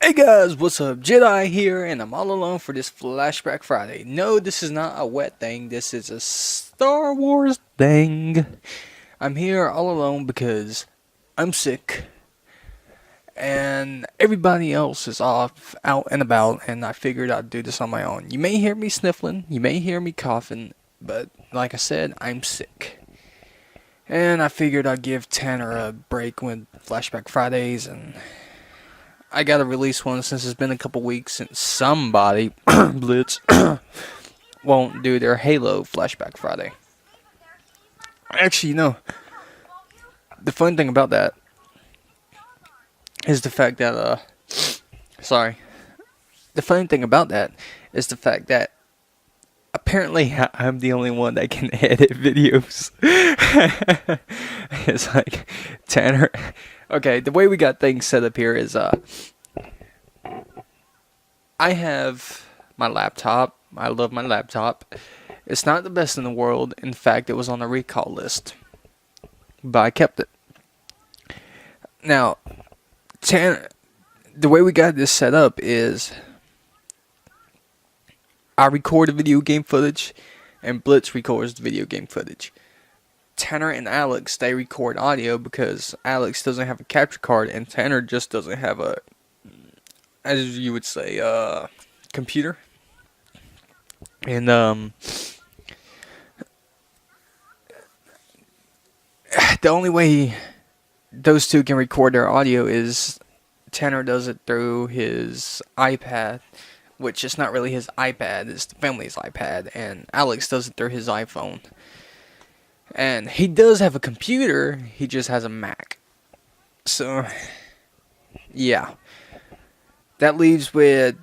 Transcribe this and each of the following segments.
Hey guys, what's up? Jedi here, and I'm all alone for this Flashback Friday. No, this is not a wet thing, this is a Star Wars thing. I'm here all alone because I'm sick, and everybody else is off, out and about, and I figured I'd do this on my own. You may hear me sniffling, you may hear me coughing, but like I said, I'm sick. And I figured I'd give Tanner a break with Flashback Fridays, and I gotta release one since it's been a couple weeks since somebody, Blitz, won't do their Halo Flashback Friday. Actually, the fun thing about that is the fact that, sorry. The funny thing about that is the fact that apparently I'm the only one that can edit videos. It's like, Tanner. Okay, the way we got things set up here is, I have my laptop. I love my laptop. It's not the best in the world. In fact, it was on the recall list. But I kept it. Now, the way we got this set up is I record the video game footage and Blitz records the video game footage. Tanner and Alex, they record audio because Alex doesn't have a capture card and Tanner just doesn't have a, as you would say, computer. And the only way those two can record their audio is Tanner does it through his iPad, which is not really his iPad, it's the family's iPad, and Alex does it through his iPhone. And he does have a computer, he just has a Mac. So, yeah. That leaves with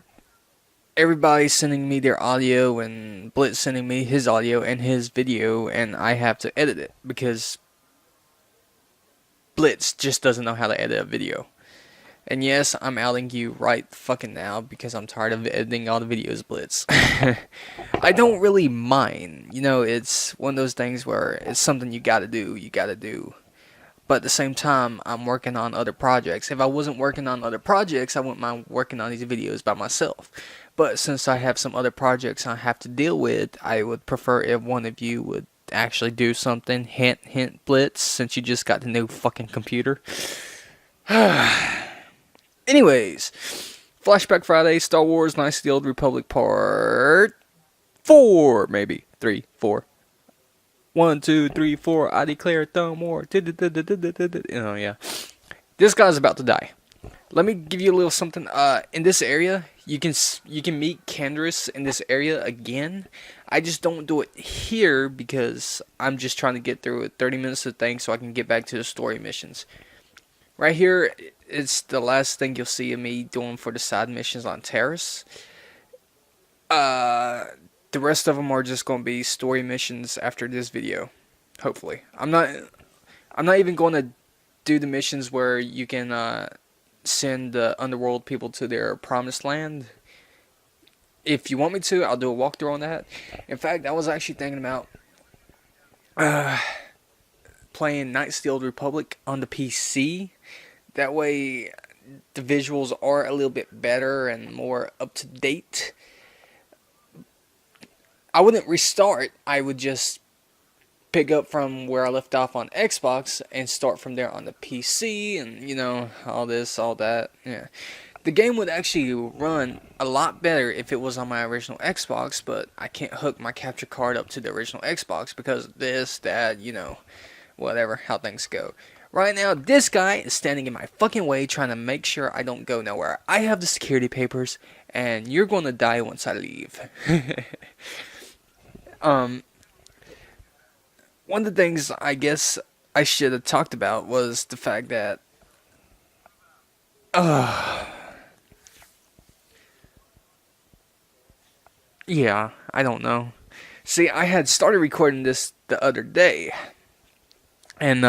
everybody sending me their audio and Blitz sending me his audio and his video, and I have to edit it because Blitz just doesn't know how to edit a video. And yes, I'm outing you right fucking now because I'm tired of editing all the videos, Blitz. I don't really mind. It's one of those things where it's something you gotta do. But at the same time, I'm working on other projects. If I wasn't working on other projects, I wouldn't mind working on these videos by myself. But since I have some other projects I have to deal with, I would prefer if one of you would actually do something. Hint, hint, Blitz, since you just got the new fucking computer. Anyways, Flashback Friday, Star Wars, Knights of the Old Republic Part 4, maybe. 3, 4. 1, 2, 3, 4, I declare no more. Oh, yeah. This guy's about to die. Let me give you a little something. In this area, you can meet Gamerz in this area again. I just don't do it here because I'm just trying to get through it 30 minutes of things so I can get back to the story missions. Right here, it's the last thing you'll see of me doing for the side missions on Terrace. The rest of them are just going to be story missions after this video. Hopefully. I'm not even going to do the missions where you can send the underworld people to their promised land. If you want me to, I'll do a walkthrough on that. In fact, I was actually thinking about playing Knights of the Old Republic on the PC. That way, the visuals are a little bit better and more up to date. I wouldn't restart, I would just pick up from where I left off on Xbox and start from there on the PC and, all this, all that. Yeah. The game would actually run a lot better if it was on my original Xbox, but I can't hook my capture card up to the original Xbox because of this, that, whatever, how things go. Right now, this guy is standing in my fucking way trying to make sure I don't go nowhere. I have the security papers, and you're going to die once I leave. One of the things I guess I should have talked about was the fact that yeah, I don't know. See, I had started recording this the other day, and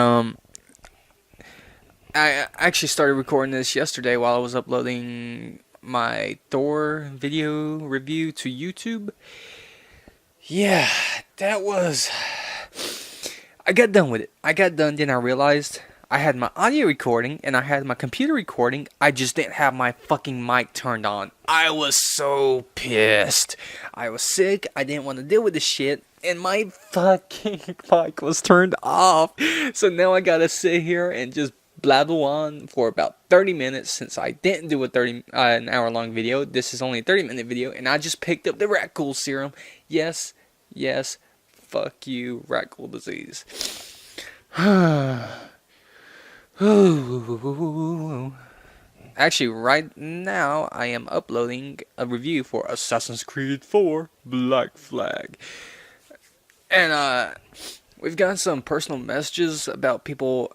I actually started recording this yesterday while I was uploading my Thor video review to YouTube. Yeah, that was... I got done with it. I got done, then I realized I had my audio recording and I had my computer recording. I just didn't have my fucking mic turned on. I was so pissed. I was sick. I didn't want to deal with this shit. And my fucking mic was turned off. So now I gotta sit here and just blabble on for about 30 minutes since I didn't do an hour long video. This is only a 30-minute video. And I just picked up the rat cool serum. Yes, yes. Fuck you, rat cool disease. Actually, right now I am uploading a review for Assassin's Creed 4 Black Flag. And we've got some personal messages about people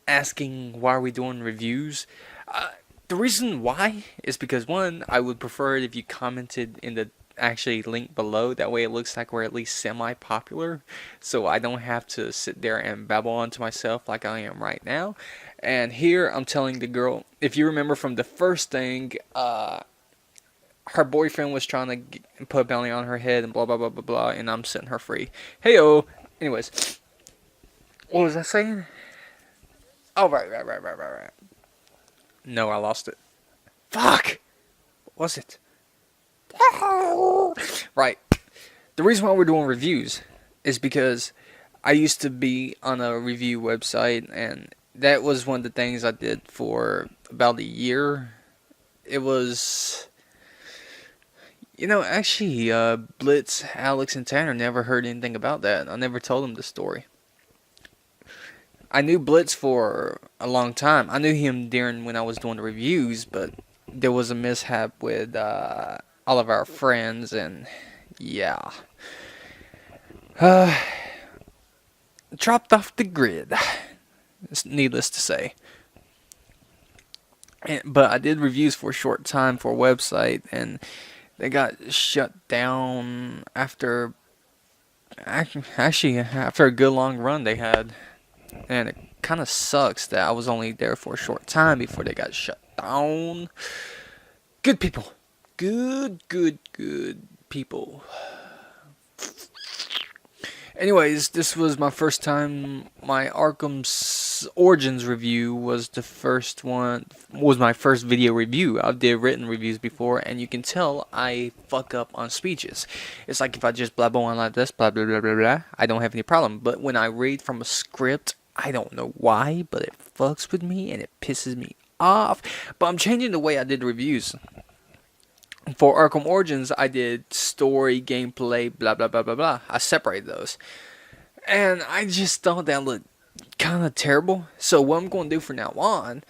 asking why are we doing reviews. The reason why is because, one, I would prefer it if you commented in the actually link below. That way it looks like we're at least semi-popular, so I don't have to sit there and babble on to myself like I am right now. And here I'm telling the girl, if you remember from the first thing, her boyfriend was trying to put a bounty on her head and blah blah blah blah blah, and I'm setting her free. Heyo. Anyways, what was I saying? Oh, right. No, I lost it. Fuck. What was it? Right. The reason why we're doing reviews is because I used to be on a review website, and that was one of the things I did for about a year. It was, actually, Blitz, Alex, and Tanner never heard anything about that. I never told them the story. I knew Blitz for a long time. I knew him during when I was doing the reviews, but there was a mishap with all of our friends, and yeah. Dropped off the grid. It's needless to say. But I did reviews for a short time for a website, and they got shut down after after a good long run they had. And it kind of sucks that I was only there for a short time before they got shut down. Good people. Good people. Anyways, this was my first time. My Arkham's Origins review was the first one. Was my first video review. I've did written reviews before, and you can tell I fuck up on speeches. It's like if I just blabber on like this, blah blah blah blah blah, I don't have any problem. But when I read from a script, I don't know why, but it fucks with me and it pisses me off. But I'm changing the way I did reviews. For Arkham Origins, I did story, gameplay, blah blah blah blah blah. I separated those, and I just thought that looked kind of terrible. So what I'm going to do from now on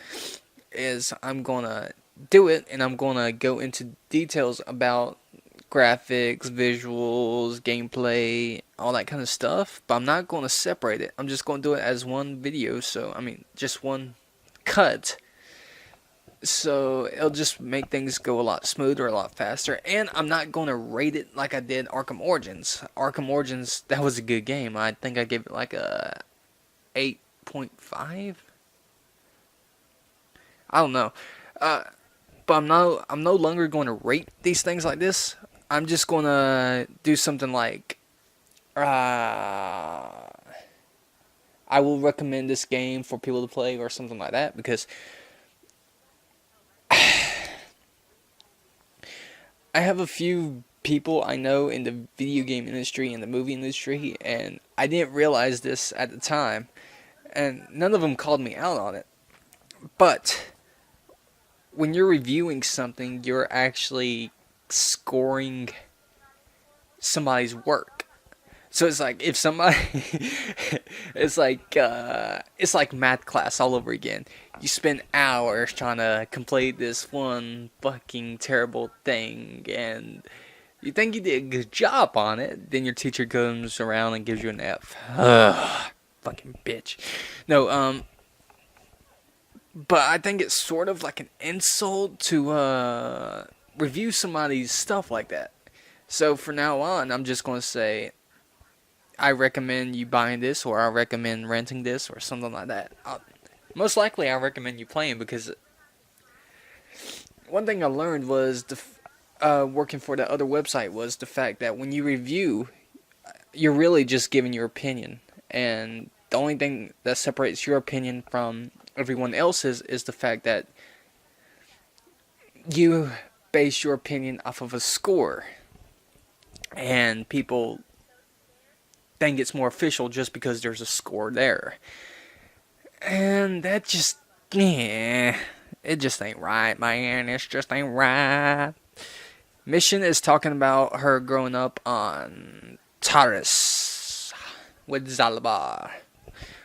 is I'm going to do it, and I'm going to go into details about graphics, visuals, gameplay, all that kind of stuff. But I'm not going to separate it. I'm just going to do it as one video. So just one cut. So it'll just make things go a lot smoother, a lot faster. And I'm not going to rate it like I did Arkham Origins. Arkham Origins, that was a good game. I think I gave it like a 8.5. I don't know. But I'm no longer going to rate these things like this. I'm just going to do something like I will recommend this game for people to play or something like that, because I have a few people I know in the video game industry and the movie industry, and I didn't realize this at the time, and none of them called me out on it. But when you're reviewing something, you're actually scoring somebody's work. So it's like if somebody, it's like math class all over again. You spend hours trying to complete this one fucking terrible thing, and you think you did a good job on it. Then your teacher comes around and gives you an F. Ugh, fucking bitch. No, but I think it's sort of like an insult to review somebody's stuff like that. So from now on, I'm just going to say, I recommend you buying this, or I recommend renting this, or something like that. Most likely, I recommend you playing, because one thing I learned was working for the other website was the fact that when you review, you're really just giving your opinion, and The only thing that separates your opinion from everyone else's is the fact that you base your opinion off of a score, and people think it's more official just because there's a score there. And that just, yeah, it just ain't right, man. It just ain't right. Mission is talking about her growing up on Taurus with Zalabar.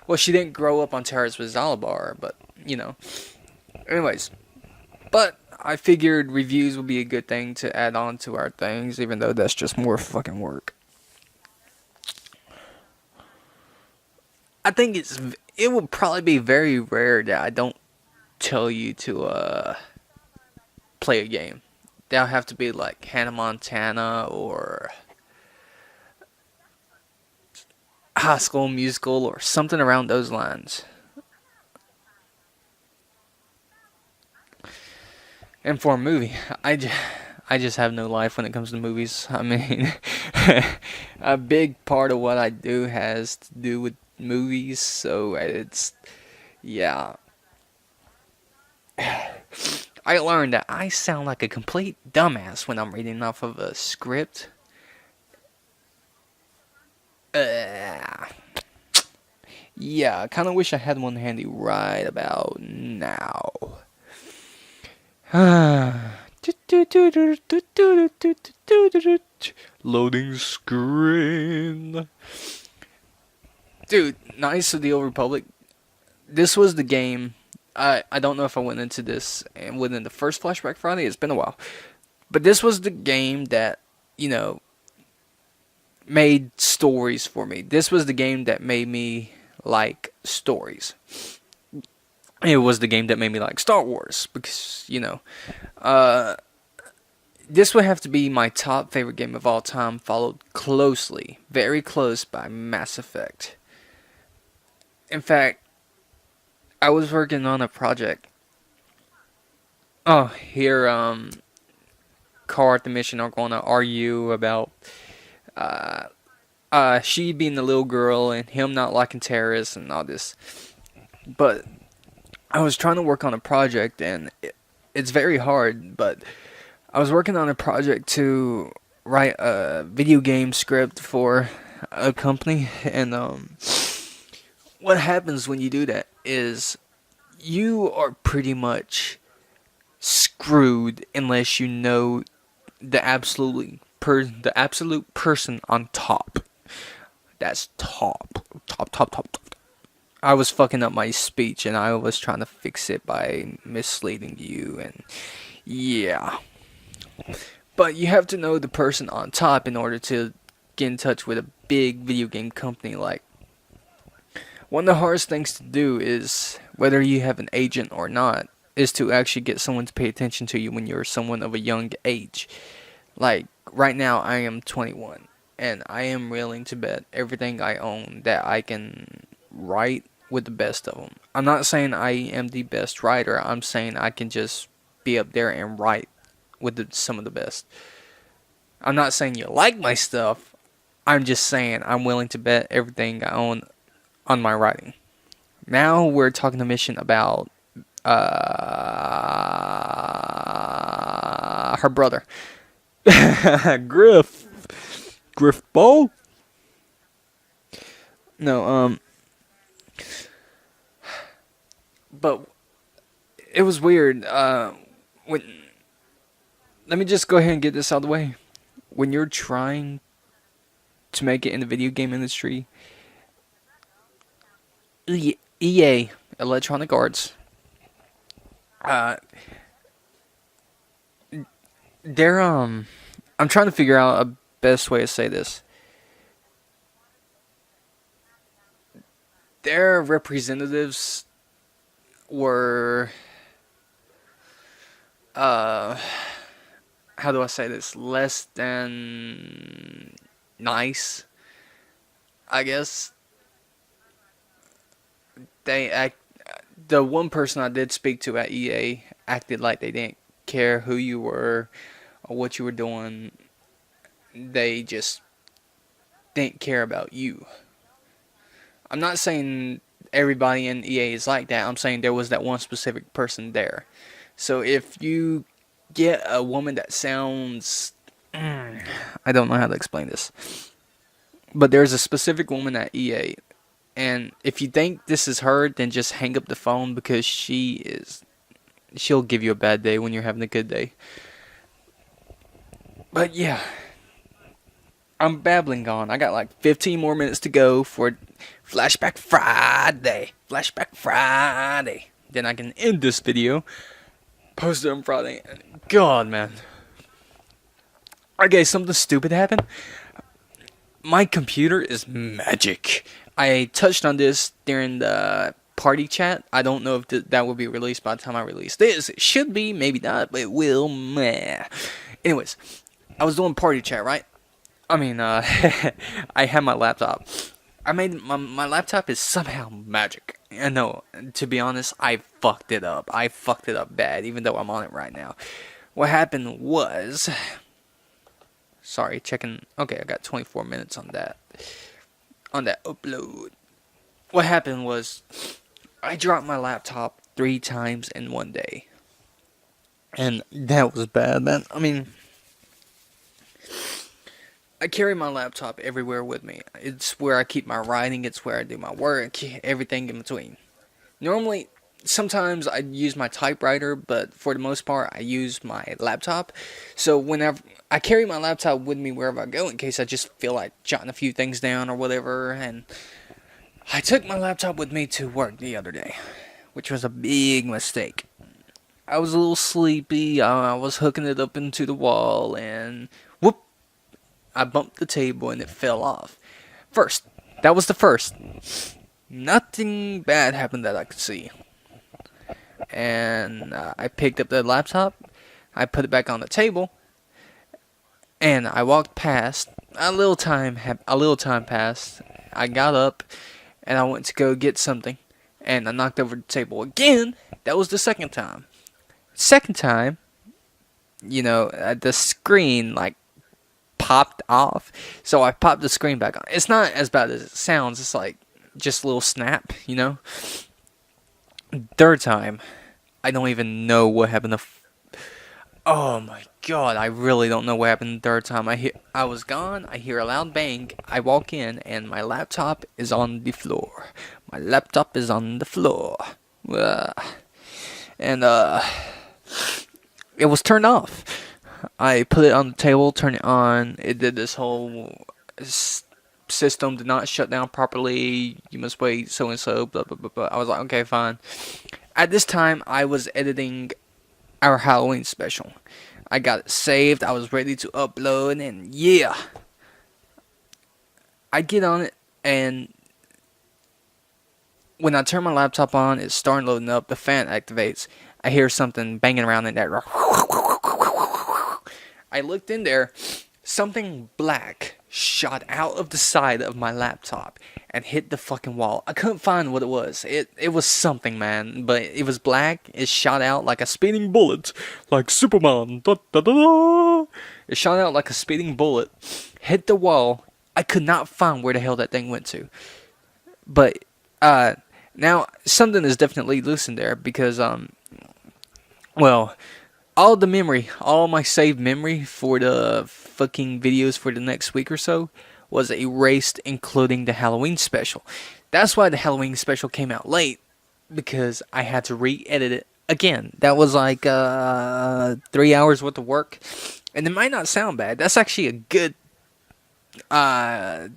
Well, she didn't grow up on Taurus with Zalabar, but, you know. Anyways, but I figured reviews would be a good thing to add on to our things, even though that's just more fucking work. I think it will probably be very rare that I don't tell you to play a game. That'll have to be like Hannah Montana or High School Musical or something around those lines. And for a movie, I just have no life when it comes to movies. I mean, a big part of what I do has to do with movies, so it's, yeah. I learned that I sound like a complete dumbass when I'm reading off of a script. Yeah, I kind of wish I had one handy right about now. Loading screen. Dude, Knights of the Old Republic. This was the game. I don't know if I went into this and within the first Flashback Friday. It's been a while. But this was the game that, you know, made stories for me. This was the game that made me like stories. It was the game that made me like Star Wars because, you know, this would have to be my top favorite game of all time, followed closely, very close by Mass Effect. In fact, I was working on a project. Oh, here, Car at the mission are going to argue about she being the little girl and him not liking terrorists and all this. But I was trying to work on a project, and it's very hard, but I was working on a project to write a video game script for a company, and what happens when you do that is you are pretty much screwed unless you know the absolute person on top. That's top. I was fucking up my speech, and I was trying to fix it by misleading you, and yeah. But you have to know the person on top in order to get in touch with a big video game company. Like, one of the hardest things to do is, whether you have an agent or not, is to actually get someone to pay attention to you when you're someone of a young age. Like, right now I am 21, and I am willing to bet everything I own that I can write with the best of them. I'm not saying I am the best writer. I'm saying I can just be up there and write with some of the best. I'm not saying you like my stuff. I'm just saying I'm willing to bet everything I own on my writing. Now we're talking to Mission about her brother. Griff Ball? No, but it was weird. When Let me just go ahead and get this out of the way. When you're trying to make it in the video game industry, EA, Electronic Arts, they're I'm trying to figure out a best way to say this. Their representatives were how do I say this? Less than nice, I guess. The one person I did speak to at EA acted like they didn't care who you were or what you were doing. They just didn't care about you. I'm not saying everybody in EA is like that. I'm saying there was that one specific person there. So if you get a woman that sounds, I don't know how to explain this, but there's a specific woman at EA, and if you think this is her, then just hang up the phone because she'll give you a bad day when you're having a good day. But yeah, I'm babbling on. I got like 15 more minutes to go for Flashback Friday. Flashback Friday. Then I can end this video, post it on Friday. God, man. Okay, something stupid happened. My computer is magic. I touched on this during the party chat. I don't know if that will be released by the time I release this. It should be, maybe not, but it will. Meh. Anyways, I was doing party chat, right? I mean, I had my laptop. I made my laptop is somehow magic. And no, to be honest, I fucked it up. I fucked it up bad, even though I'm on it right now. What happened was, sorry, checking. Okay, I got 24 minutes on that. On that upload. What happened was, I dropped my laptop 3 times in one day. And that was bad, man. I mean, I carry my laptop everywhere with me. It's where I keep my writing, it's where I do my work, everything in between. Normally, sometimes I use my typewriter, but for the most part, I use my laptop. So whenever I carry my laptop with me wherever I go, in case I just feel like jotting a few things down or whatever. And I took my laptop with me to work the other day, which was a big mistake. I was a little sleepy. I was hooking it up into the wall, and whoop! I bumped the table and it fell off. That was the first. Nothing bad happened that I could see. And I picked up the laptop, I put it back on the table, and I walked past. A little time passed. I got up, and I went to go get something, and I knocked over the table again. That was the second time. Second time, the screen popped off, so I popped the screen back on. It's not as bad as it sounds. It's like just a little snap, Third time, I don't even know what happened. Oh my god, I really don't know what happened the third time. I was gone. I hear a loud bang. I walk in, and my laptop is on the floor. My laptop is on the floor, and it was turned off. I put it on the table, turned it on. It did this whole system did not shut down properly. You must wait so and so. Blah blah blah blah. I was like, okay, fine. At this time, I was editing our Halloween special. I got it saved. I was ready to upload, and yeah, I get on it, and when I turn my laptop on, it's starting loading up. The fan activates. I hear something banging around in there. I looked in there, something black shot out of the side of my laptop and hit the fucking wall. I couldn't find what it was. It was something, man, but it was black. It shot out like a speeding bullet, like Superman. Da, da, da, da. It shot out like a speeding bullet, hit the wall. I could not find where the hell that thing went to. But now something is definitely loose in there because all the memory, all my saved memory for the fucking videos for the next week or so was erased, including the Halloween special. That's why the Halloween special came out late, because I had to re-edit it again. That was like 3 hours worth of work, and it might not sound bad. That's actually a good, that's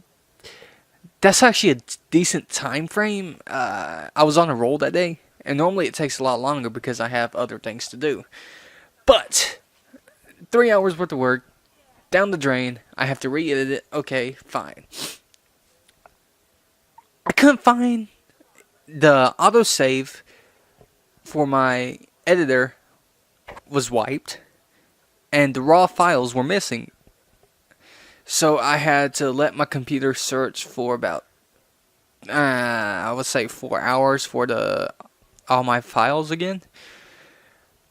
actually a decent time frame. I was on a roll that day, and normally it takes a lot longer because I have other things to do. But 3 hours worth of work down the drain. I have to re-edit it. Okay, fine. I couldn't find the autosave for my editor was wiped, and the raw files were missing. So I had to let my computer search for about I would say 4 hours for all my files again.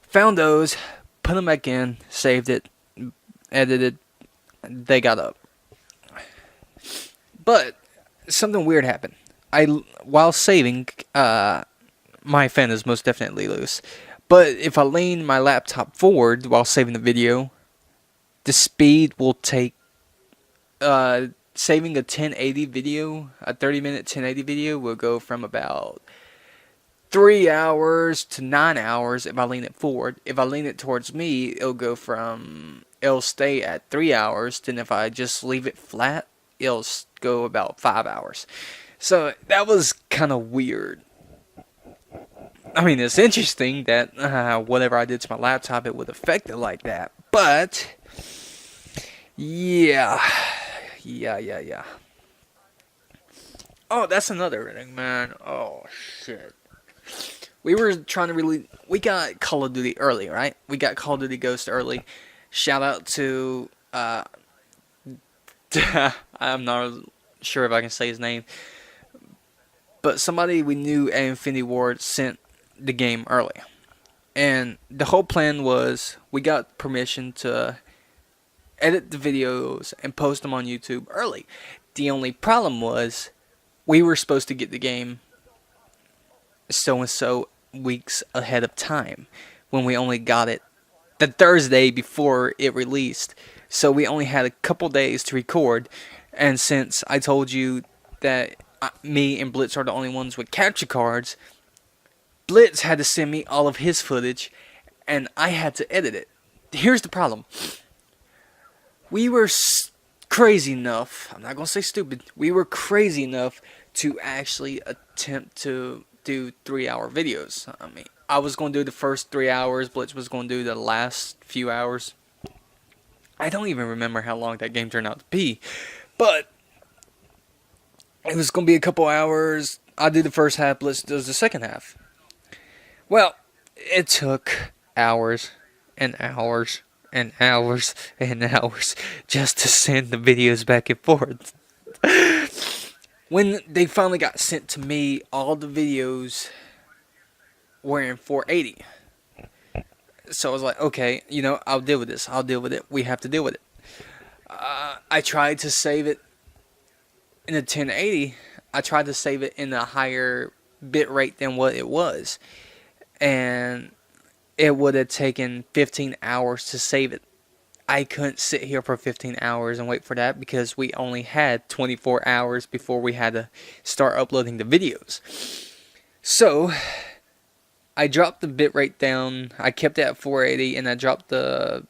Found those, put them back in, saved it, edited. They got up. But something weird happened. while saving, my fan is most definitely loose. But if I lean my laptop forward while saving the video, the speed will take, saving a 1080 video, a 30-minute 1080 video will go from about 3 hours to 9 hours if I lean it forward. If I lean it towards me, it'll stay at 3 hours. Then if I just leave it flat, it'll go about 5 hours. So that was kind of weird. I mean, it's interesting that whatever I did to my laptop, it would affect it like that. But yeah. Oh, that's another thing, man. Oh shit. We were trying to we got Call of Duty early, right? We got Call of Duty Ghost early. Shout out to I'm not sure if I can say his name, but somebody we knew at Infinity Ward sent the game early. And the whole plan was we got permission to edit the videos and post them on YouTube early. The only problem was we were supposed to get the game so and so weeks ahead of time when we only got it the Thursday before it released. So we only had a couple days to record, and since I told you that me and Blitz are the only ones with capture cards, Blitz had to send me all of his footage and I had to edit it. Here's the problem. We were crazy enough, I'm not going to say stupid, we were crazy enough to actually attempt to do 3-hour videos. I mean, I was going to do the first 3 hours, Blitz was going to do the last few hours. I don't even remember how long that game turned out to be, but it was going to be a couple hours. I did the first half, Blitz does the second half. Well, it took hours and hours and hours and hours just to send the videos back and forth. When they finally got sent to me, all the videos were in 480. So I was like, okay, I'll deal with this. I'll deal with it. We have to deal with it. I tried to save it in a 1080. I tried to save it in a higher bit rate than what it was. And it would have taken 15 hours to save it. I couldn't sit here for 15 hours and wait for that because we only had 24 hours before we had to start uploading the videos. So I dropped the bitrate down. I kept it at 480 and I dropped the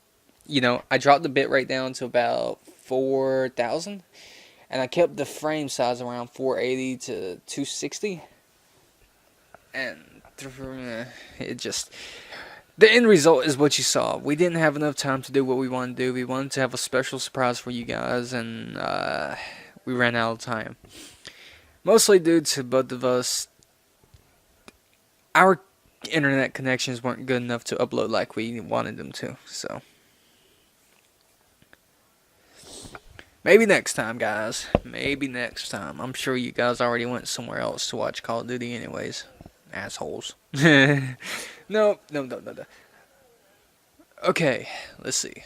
bitrate down to about 4,000. And I kept the frame size around 480 to 260. And it just... the end result is what you saw. We didn't have enough time to do what we wanted to do. We wanted to have a special surprise for you guys, and we ran out of time. Mostly due to both of us. Our internet connections weren't good enough to upload like we wanted them to, so... maybe next time, guys. Maybe next time. I'm sure you guys already went somewhere else to watch Call of Duty anyways. Assholes. No. Okay, let's see.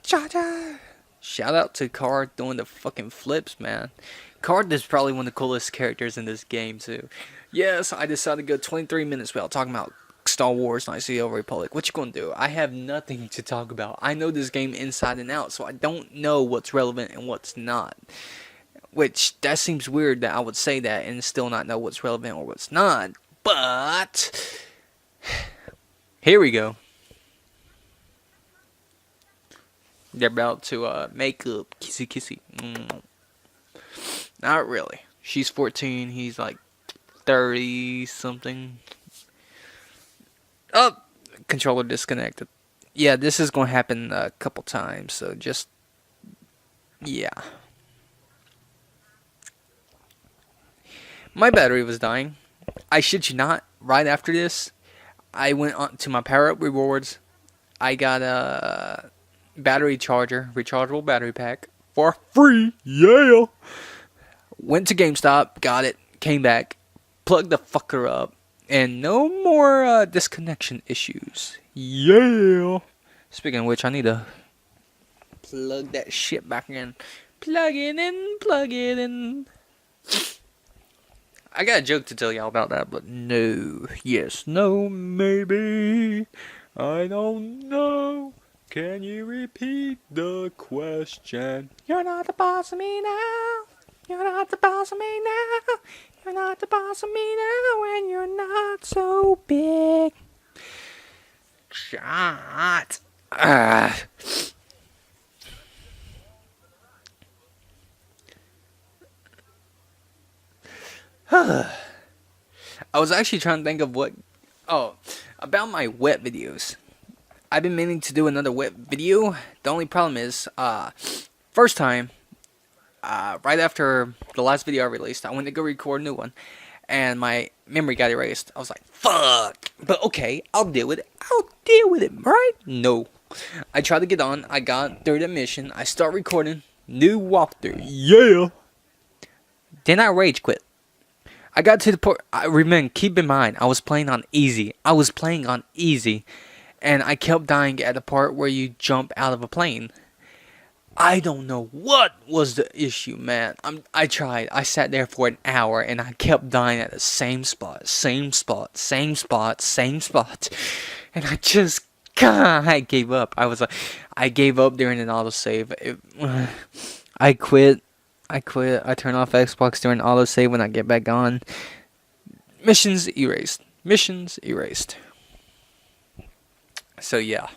Shout out to Card doing the fucking flips, man. Card is probably one of the coolest characters in this game, too. Yes, I decided to go 23 minutes without talking about Star Wars Knights of the Old Republic. What you gonna do? I have nothing to talk about. I know this game inside and out, so I don't know what's relevant and what's not. Which, that seems weird that I would say that and still not know what's relevant or what's not. But here we go. They're about to make up. Kissy kissy. Not really. She's 14. He's like 30 something. Oh, controller disconnected. Yeah, this is going to happen a couple times. So just, yeah. My battery was dying. I shit you not, right after this, I went on to my power-up rewards. I got a battery charger, rechargeable battery pack, for free, yeah! Went to GameStop, got it, came back, plugged the fucker up, and no more disconnection issues, yeah! Speaking of which, I need to plug that shit back in. Plug it in, plug it in. I got a joke to tell y'all about that, but no. Yes, no, maybe. I don't know. Can you repeat the question? You're not the boss of me now. You're not the boss of me now. You're not the boss of me now, and you're not so big. Shot. I was actually trying to think of what. Oh, about my wet videos. I've been meaning to do another wet video. The only problem is, first time, right after the last video I released, I went to go record a new one, and my memory got erased. I was like, fuck. But okay, I'll deal with it. I'll deal with it, right? No. I tried to get on. I got through the mission. I start recording. New walkthrough. Yeah. Then I rage quit. I got to the point. Remember, keep in mind, I was playing on easy. And I kept dying at the part where you jump out of a plane. I don't know what was the issue, man. I tried. I sat there for an hour and I kept dying at the same spot. And I gave up. I gave up during an autosave. I quit. I turn off Xbox during autosave when I get back on. Missions erased. So yeah,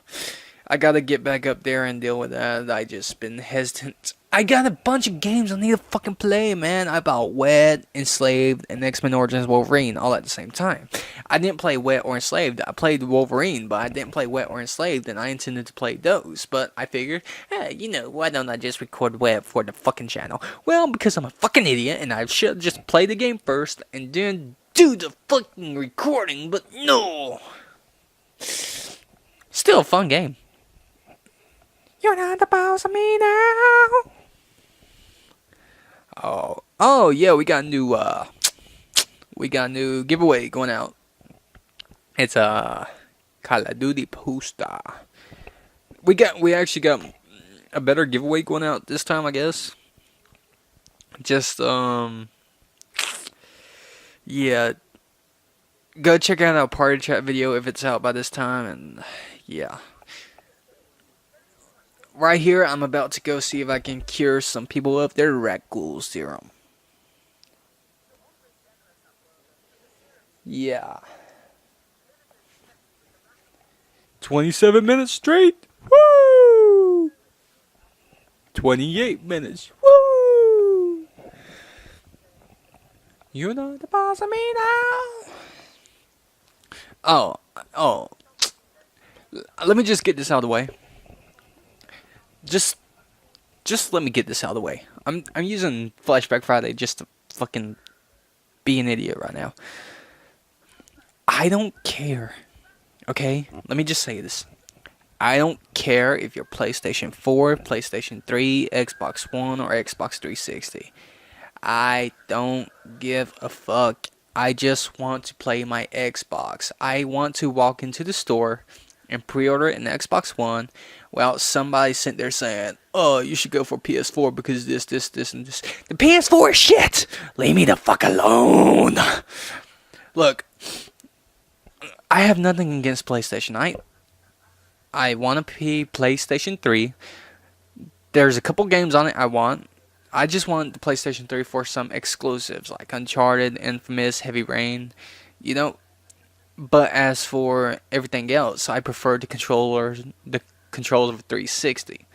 I gotta get back up there and deal with that. I just been hesitant. I got a bunch of games I need to fucking play, man. I bought Wet, Enslaved, and X-Men Origins Wolverine all at the same time. I didn't play Wet or Enslaved. I played Wolverine, but I didn't play Wet or Enslaved, and I intended to play those. But I figured, hey, why don't I just record Wet for the fucking channel? Well, because I'm a fucking idiot, and I should just play the game first, and then do the fucking recording, but no. Still a fun game. You're not the boss of me now. Oh yeah, we got a new giveaway going out. It's Call of Duty poster. We actually got a better giveaway going out this time, I guess. Just yeah, go check out our party chat video if it's out by this time, and yeah. Right here, I'm about to go see if I can cure some people of their Ragul serum. Yeah. 27 minutes straight. Woo! 28 minutes. Woo! You're not the boss of me now. Oh. Let me just get this out of the way. Just let me get this out of the way. I'm using Flashback Friday just to fucking be an idiot right now. I don't care. Okay? Let me just say this. I don't care if you're PlayStation 4, PlayStation 3, Xbox One, or Xbox 360. I don't give a fuck. I just want to play my Xbox. I want to walk into the store and pre-order an Xbox One without somebody sitting there saying, oh, you should go for PS4 because this, and this. The PS4 is shit! Leave me the fuck alone! Look, I have nothing against PlayStation. I want to be PlayStation 3. There's a couple games on it I want. I just want the PlayStation 3 for some exclusives like Uncharted, Infamous, Heavy Rain, But as for everything else, I prefer the controller of 360.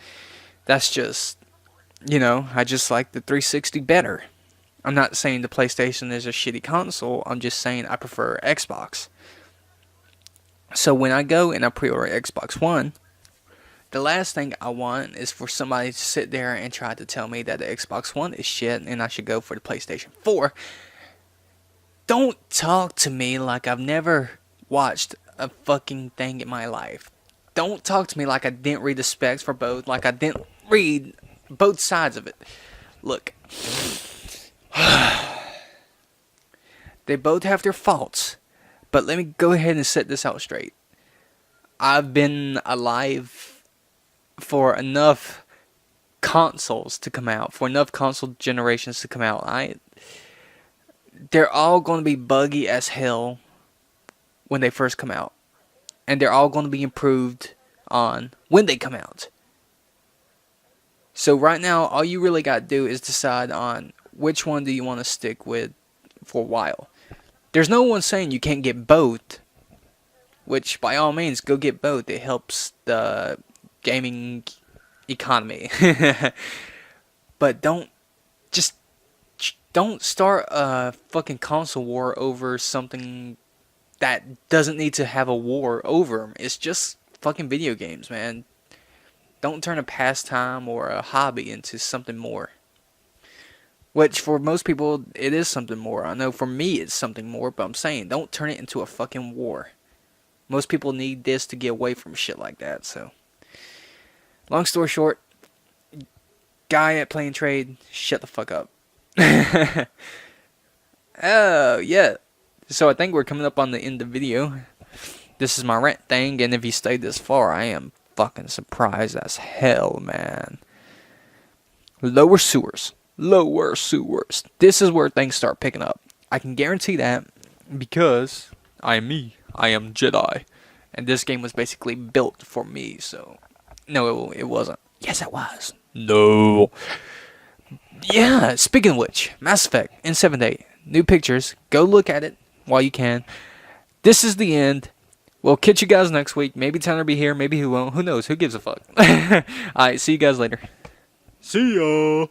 That's just, I just like the 360 better. I'm not saying the PlayStation is a shitty console. I'm just saying I prefer Xbox. So when I go and I pre-order Xbox One, the last thing I want is for somebody to sit there and try to tell me that the Xbox One is shit and I should go for the PlayStation 4. Don't talk to me like I've never watched a fucking thing in my life. Don't talk to me like I didn't read the specs for both, like I didn't read both sides of it. Look, they both have their faults, but let me go ahead and set this out straight. I've been alive for enough consoles to come out, for enough console generations to come out. they're all going to be buggy as hell when they first come out. And they're all going to be improved on when they come out. So right now, all you really got to do is decide on which one do you want to stick with for a while. There's no one saying you can't get both, which by all means, go get both. It helps the gaming economy. But don't start a fucking console war over something that doesn't need to have a war over them. It's just fucking video games, man. Don't turn a pastime or a hobby into something more. Which, for most people, it is something more. I know for me it's something more, but I'm saying, don't turn it into a fucking war. Most people need this to get away from shit like that, so. Long story short, guy at Playing Trade, shut the fuck up. Oh, yeah. So I think we're coming up on the end of the video. This is my rant thing, and if you stayed this far, I am fucking surprised as hell, man. Lower sewers. Lower sewers. This is where things start picking up. I can guarantee that because I am me. I am Jedi. And this game was basically built for me, so. No, it wasn't. Yes, it was. No. Yeah, speaking of which, Mass Effect in 7th Day. New pictures. Go look at it while you can. This is the end. We'll catch you guys next week. Maybe Tanner will be here. Maybe he won't. Who knows? Who gives a fuck? Alright, see you guys later. See ya.